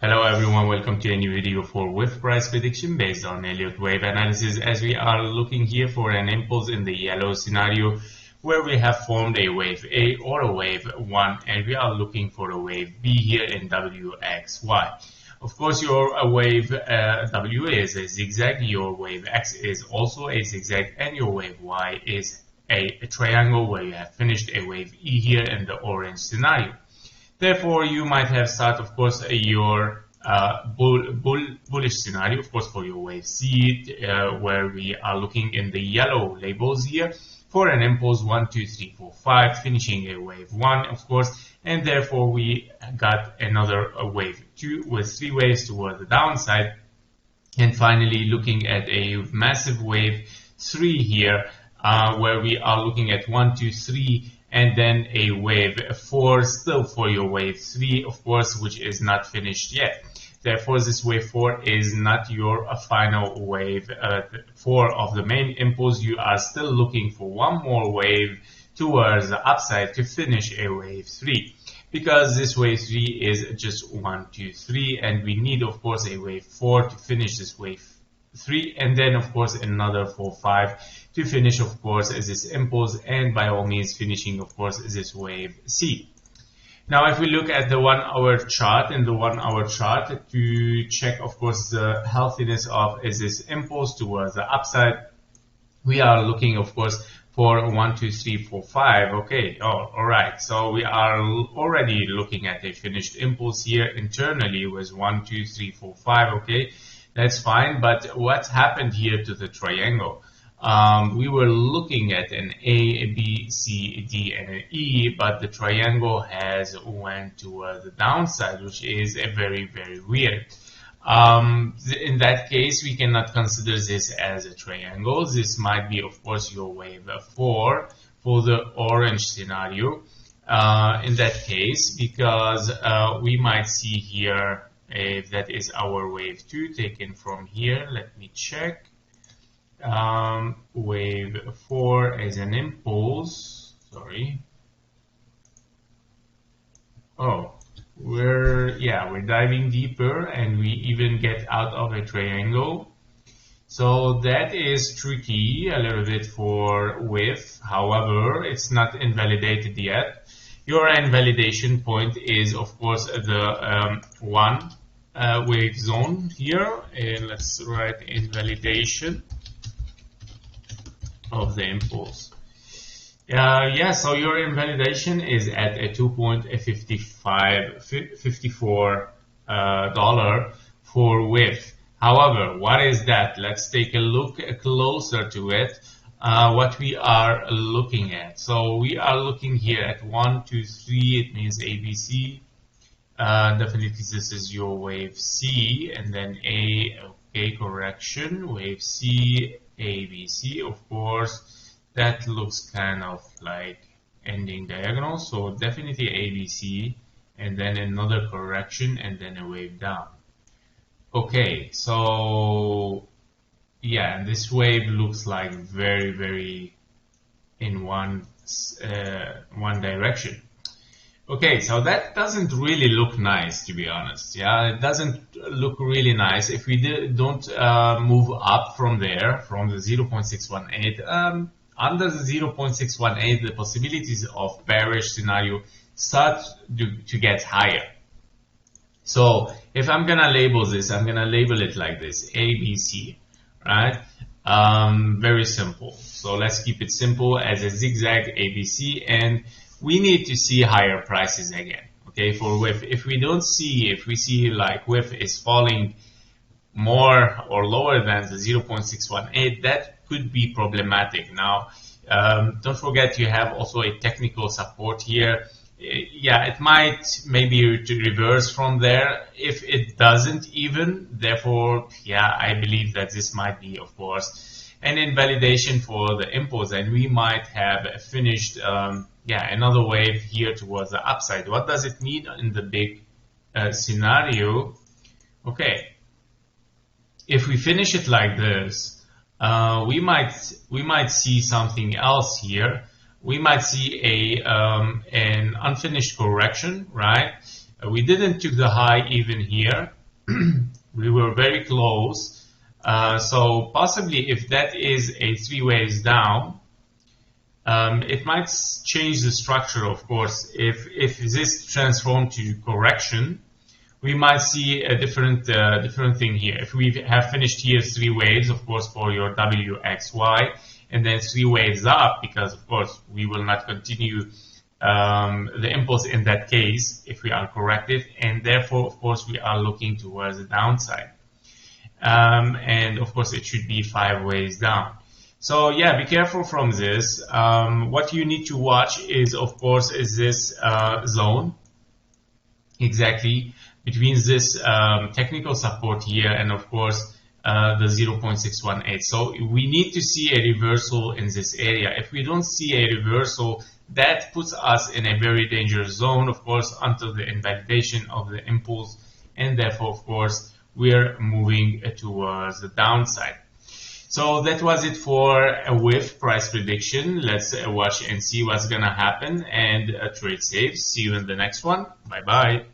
Hello everyone, welcome to a new video for WIF price prediction based on Elliott wave analysis, as we are looking here for an impulse in the yellow scenario where we have formed a wave A or a wave 1, and we are looking for a wave B here in WXY. Of course, your wave W is a zigzag, your wave X is also a zigzag, and your wave Y is a triangle where you have finished a wave E here in the orange scenario. Therefore, you might have started, of course, your bullish scenario, of course, for your wave C, where we are looking in the yellow labels here for an impulse 1, 2, 3, 4, 5, finishing a wave 1, of course, and therefore we got another wave 2 with 3 waves toward the downside, and finally looking at a massive wave 3 here, where we are looking at 1, 2, 3, and then a wave 4 still for your wave 3, of course, which is not finished yet. Therefore, this wave 4 is not your final wave 4 of the main impulse. You are still looking for one more wave towards the upside to finish a wave 3. Because this wave 3 is just 1, 2, 3, and we need, of course, a wave 4 to finish this wave 3, and then of course another 4, 5 to finish, of course, this impulse, and by all means finishing, of course, this wave C. Now, if we look at the 1 hour chart, in the 1 hour chart, to check, of course, the healthiness of this impulse towards the upside, we are looking, of course, for 1, 2, 3, 4, 5. Okay, all right. So we are already looking at a finished impulse here internally with 1, 2, 3, 4, 5. Okay, that's fine. But what happened here to the triangle? We were looking at an A, B, C, D, and an E, but the triangle has went to the downside, which is a very weird. In that case, we cannot consider this as a triangle. This might be, of course, your wave 4 for the orange scenario. In that case, because we might see here if that is our wave 2 taken from here. Let me check. Wave 4 as an impulse. Sorry. Oh, we're diving deeper, and we even get out of a triangle. So that is tricky a little bit for WIF. However, it's not invalidated yet. Your invalidation point is, of course, the 1 wave zone here, and let's write invalidation of the impulse. So your invalidation is at a $2.54 for WIF. However, what is that? Let's take a look closer to it. What we are looking at. So we are looking here at 1, 2, 3. It means ABC. Definitely, this is your wave C, and then A. Okay, correction. Wave C. ABC, of course, that looks kind of like ending diagonal, so definitely ABC, and then another correction, and then a wave down. Okay, so yeah, this wave looks like very in one direction. Okay, so that doesn't really look nice, to be honest. Yeah, it doesn't look really nice if we don't move up from there, from the 0.618. Under the 0.618, the possibilities of bearish scenario start to get higher. So if I'm gonna label this, I'm gonna label it like this: ABC, right? Very simple. So let's keep it simple as a zigzag ABC, and we need to see higher prices again, okay, for WIF. If we see like WIF is falling more or lower than the 0.618, that could be problematic. Now, don't forget you have also a technical support here. Yeah, it might maybe reverse from there. If it doesn't even, therefore, yeah, I believe that this might be, of course, an invalidation for the impulse, and we might have finished another wave here towards the upside. What does it mean in the big scenario? Okay, if we finish it like this, we might see something else here. We might see an unfinished correction, right? We didn't took the high even here. We were very close. So possibly if that is a 3 waves down, it might change the structure, of course. If this transformed to correction, we might see a different thing here. If we have finished here 3 waves, of course, for your WXY, and then 3 waves up, because of course we will not continue the impulse in that case if we are corrected, and therefore, of course, we are looking towards the downside. And of course, it should be 5 waves down. So yeah, be careful from this. What you need to watch is, of course, is this zone exactly between this technical support here and, of course, the 0.618. So we need to see a reversal in this area. If we don't see a reversal, that puts us in a very dangerous zone, of course, until the invalidation of the impulse, and therefore, of course, we're moving towards the downside. So that was it for a WIF price prediction. Let's watch and see what's gonna happen, and trade safe. See you in the next one. Bye bye.